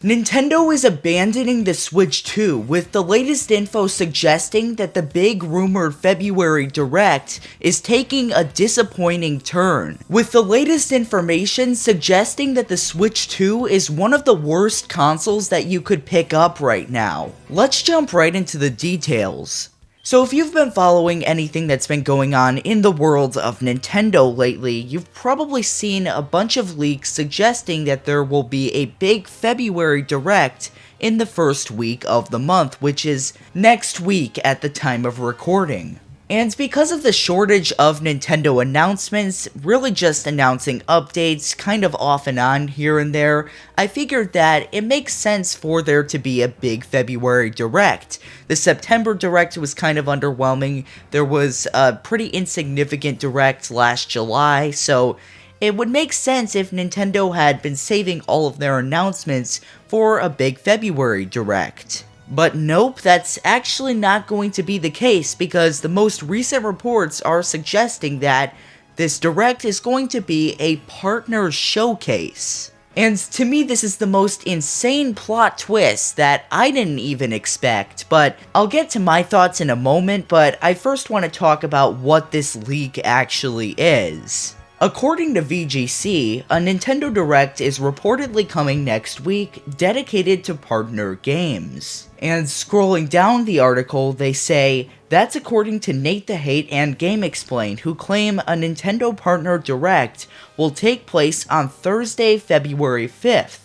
Nintendo is abandoning the Switch 2, with the latest info suggesting that the big rumored February Direct is taking a disappointing turn, with the latest information suggesting that the Switch 2 is one of the worst consoles that you could pick up right now. Let's jump right into the details. So if you've been following anything that's been going on in the world of Nintendo lately, you've probably seen a bunch of leaks suggesting that there will be a big February Direct in the first week of the month, which is next week at the time of recording. And because of the shortage of Nintendo announcements, really just announcing updates kind of off and on here and there, I figured that it makes sense for there to be a big February Direct. The September Direct was kind of underwhelming. There was a pretty insignificant Direct last July, so it would make sense if Nintendo had been saving all of their announcements for a big February Direct. But nope, that's actually not going to be the case, because the most recent reports are suggesting that this Direct is going to be a partner showcase. And to me, this is the most insane plot twist that I didn't even expect, but I'll get to my thoughts in a moment, but I first want to talk about what this leak actually is. According to VGC, a Nintendo Direct is reportedly coming next week, dedicated to partner games. And scrolling down the article, they say, that's according to Nate the Hate and GameXplain, who claim a Nintendo Partner Direct will take place on Thursday, February 5th.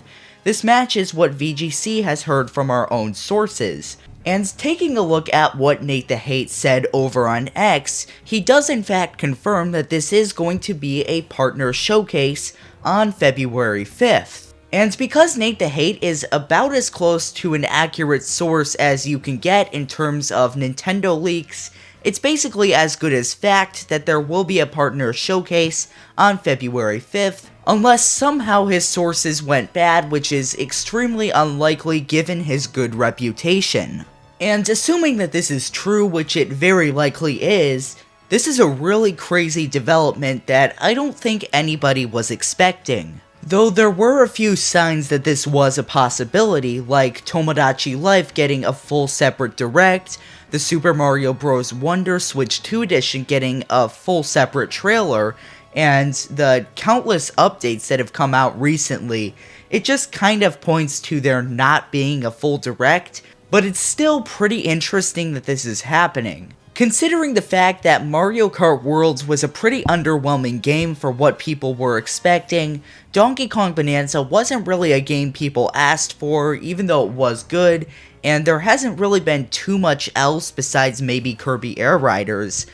This matches what VGC has heard from our own sources. And taking a look at what Nate the Hate said over on X, he does in fact confirm that this is going to be a partner showcase on February 5th. And because Nate the Hate is about as close to an accurate source as you can get in terms of Nintendo leaks, it's basically as good as fact that there will be a partner showcase on February 5th, unless somehow his sources went bad, which is extremely unlikely given his good reputation. And assuming that this is true, which it very likely is, this is a really crazy development that I don't think anybody was expecting. Though there were a few signs that this was a possibility, like Tomodachi Life getting a full separate Direct, the Super Mario Bros. Wonder Switch 2 Edition getting a full separate trailer, and the countless updates that have come out recently. It just kind of points to there not being a full Direct, but it's still pretty interesting that this is happening. Considering the fact that Mario Kart Worlds was a pretty underwhelming game for what people were expecting, Donkey Kong Bonanza wasn't really a game people asked for, even though it was good, and there hasn't really been too much else besides maybe Kirby Air Riders.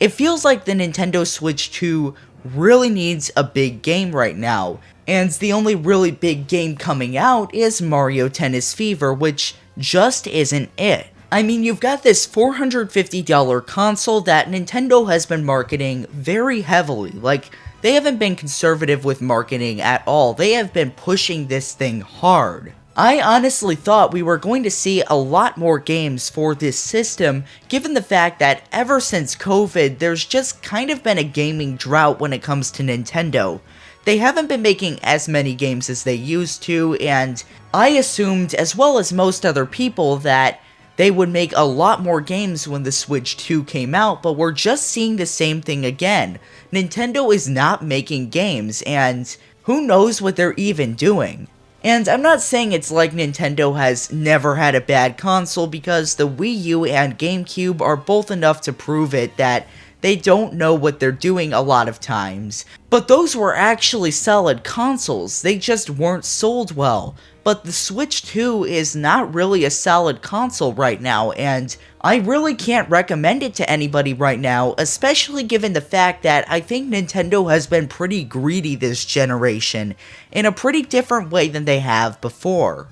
It feels like the Nintendo Switch 2 really needs a big game right now, and the only really big game coming out is Mario Tennis Fever, which just isn't it. I mean, you've got this $450 console that Nintendo has been marketing very heavily. Like, they haven't been conservative with marketing at all. They have been pushing this thing hard. I honestly thought we were going to see a lot more games for this system, given the fact that ever since COVID, there's just kind of been a gaming drought when it comes to Nintendo. They haven't been making as many games as they used to, and I assumed, as well as most other people, that they would make a lot more games when the Switch 2 came out, but we're just seeing the same thing again. Nintendo is not making games, and who knows what they're even doing. And I'm not saying it's like Nintendo has never had a bad console, because the Wii U and GameCube are both enough to prove it that they don't know what they're doing a lot of times. But those were actually solid consoles, they just weren't sold well. But the Switch 2 is not really a solid console right now, and I really can't recommend it to anybody right now, especially given the fact that I think Nintendo has been pretty greedy this generation, in a pretty different way than they have before.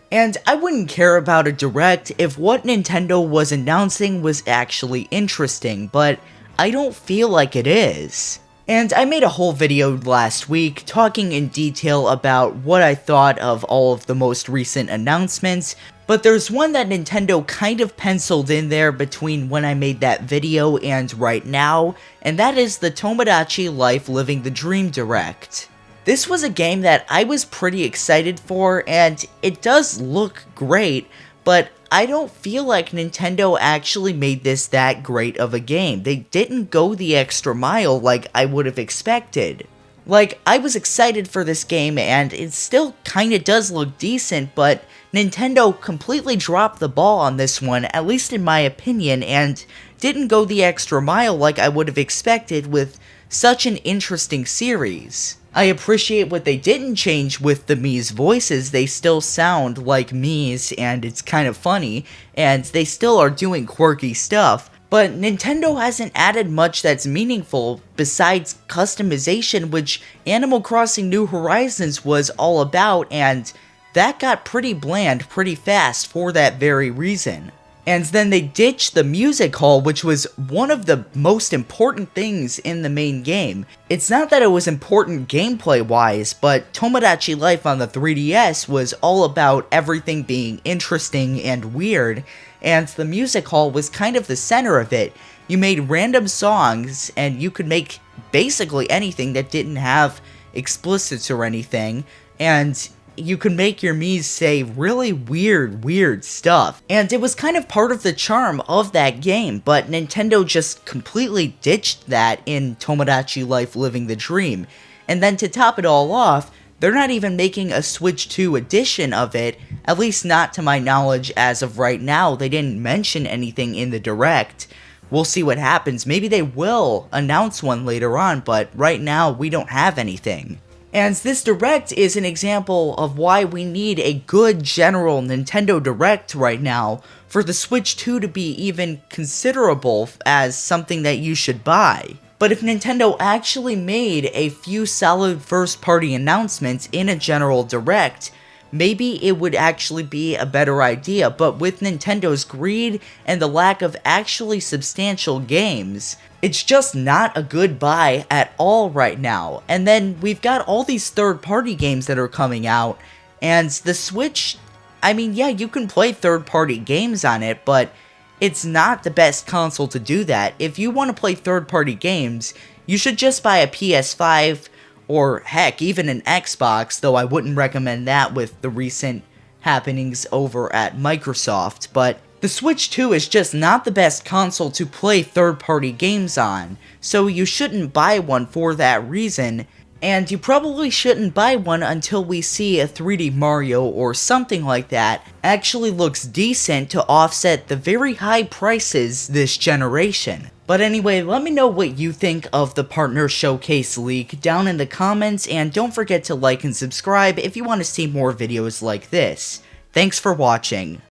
And I wouldn't care about a Direct if what Nintendo was announcing was actually interesting, but I don't feel like it is. And I made a whole video last week talking in detail about what I thought of all of the most recent announcements, but there's one that Nintendo kind of penciled in there between when I made that video and right now, and that is the Tomodachi Life Living the Dream Direct. This was a game that I was pretty excited for, and it does look great, but I don't feel like Nintendo actually made this that great of a game. They didn't go the extra mile like I would have expected. Like, I was excited for this game, and it still kinda does look decent, but Nintendo completely dropped the ball on this one, at least in my opinion, and didn't go the extra mile like I would have expected with such an interesting series. I appreciate what they didn't change with the Mii's voices. They still sound like Mii's, and it's kind of funny, and they still are doing quirky stuff. But Nintendo hasn't added much that's meaningful besides customization, which Animal Crossing New Horizons was all about, and that got pretty bland pretty fast for that very reason. And then they ditched the music hall, which was one of the most important things in the main game. It's not that it was important gameplay-wise, but Tomodachi Life on the 3DS was all about everything being interesting and weird, and the music hall was kind of the center of it. You made random songs, and you could make basically anything that didn't have explicits or anything, and you could make your Mii's say really weird stuff. And it was kind of part of the charm of that game, but Nintendo just completely ditched that in Tomodachi Life Living the Dream. And then to top it all off, they're not even making a Switch 2 edition of it, at least not to my knowledge as of right now. They didn't mention anything in the Direct. We'll see what happens. Maybe they will announce one later on, but right now we don't have anything. And this Direct is an example of why we need a good general Nintendo Direct right now for the Switch 2 to be even considerable as something that you should buy. But if Nintendo actually made a few solid first-party announcements in a general Direct, maybe it would actually be a better idea. But with Nintendo's greed and the lack of actually substantial games, it's just not a good buy at all right now. And then we've got all these third-party games that are coming out, and the Switch, I mean, yeah, you can play third-party games on it, but it's not the best console to do that. If you want to play third-party games, you should just buy a PS5, or heck, even an Xbox, though I wouldn't recommend that with the recent happenings over at Microsoft. But the Switch 2 is just not the best console to play third-party games on, so you shouldn't buy one for that reason. And you probably shouldn't buy one until we see a 3D Mario or something like that actually looks decent to offset the very high prices this generation. But anyway, let me know what you think of the Partner Showcase leak down in the comments, and don't forget to like and subscribe if you want to see more videos like this. Thanks for watching.